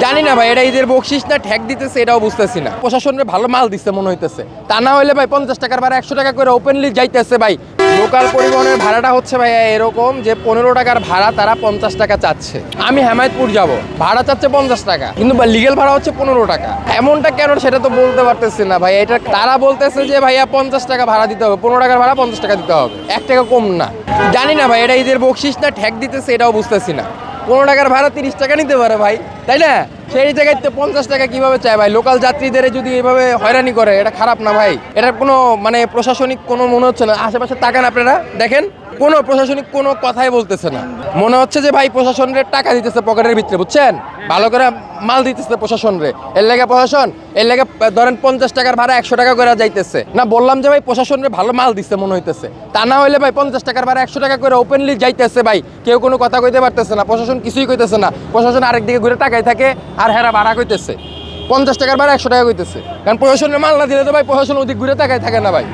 জানি না ভাই, এটা ঈদের বকশিস না ঠেক দিতেছে এটাও বুঝতেছি না। প্রশাসনের ভালো মাল দিচ্ছে মনে হইতেছে, তা না হইলে ভাই 50 টাকার ভাড়া 100 টাকা করে ওপেনলি যাইতেছে ভাই। লোকাল পরিবহনের ভাড়াটা হচ্ছে ভাই এরকম যে 15 টাকার ভাড়া তারা 50 টাকা চাচ্ছে। আমি হেমায়তপুর যাব, ভাড়া চাচ্ছে 50 টাকা, কিন্তু লিগেল ভাড়া হচ্ছে 15 টাকা। এমনটা কেন সেটা তো বলতে পারতেছি না ভাই। এটা তারা বলতেছে যে ভাইয়া 50 টাকা ভাড়া দিতে হবে, 15 টাকার ভাড়া 50 টাকা দিতে হবে, 1 টাকা কম না। জানি না ভাই, এটা ঈদের বকশিস না ঠেক দিতেছে এটাও বুঝতেছি না। 15 টাকার ভাড়া 30 টাকা নিতে পারে ভাই, তাই না? সেই জায়গায় 50 টাকা কিভাবে চায় ভাই? লোকাল যাত্রীদের যদি এভাবে হয়রানি করে এটা খারাপ না ভাই? এটার কোনো মানে প্রশাসনিক কোনো মনে হচ্ছে না। আশেপাশে তাকান আপনারা, দেখেন কোনো প্রশাসনিক কোনো কথাই বলতেছে না। মনে হচ্ছে যে ভাই প্রশাসনের টাকা দিতেছে পকেটের ভিতরে, বুঝছেন? ভালো করে মাল দিতেছে প্রশাসনরে। এর লেগে প্রশাসন, এর লেগে ধরেন 50 টাকার ভাড়া 100 টাকা করে যাইতেছে না। বললাম যে ভাই প্রশাসনের ভালো মাল দিচ্ছে মনে হইতেছে, তা না হইলে ভাই 50 টাকার ভাড়া 100 টাকা করে ওপেনলি যাইতেছে ভাই। কেউ কোনো কথা কইতে পারতেছে না, প্রশাসন কিছুই কইতেছে না। প্রশাসন আরেকদিকে ঘুরে টাকায় থাকে আর হেরা ভাড়া কইতেছে। 50 টাকার ভাড়া 100 টাকা কইতেছে, কারণ প্রশাসনের মাল না দিলে তো ভাই প্রশাসন ওদিক ঘুরে টাকায় থাকে না ভাই।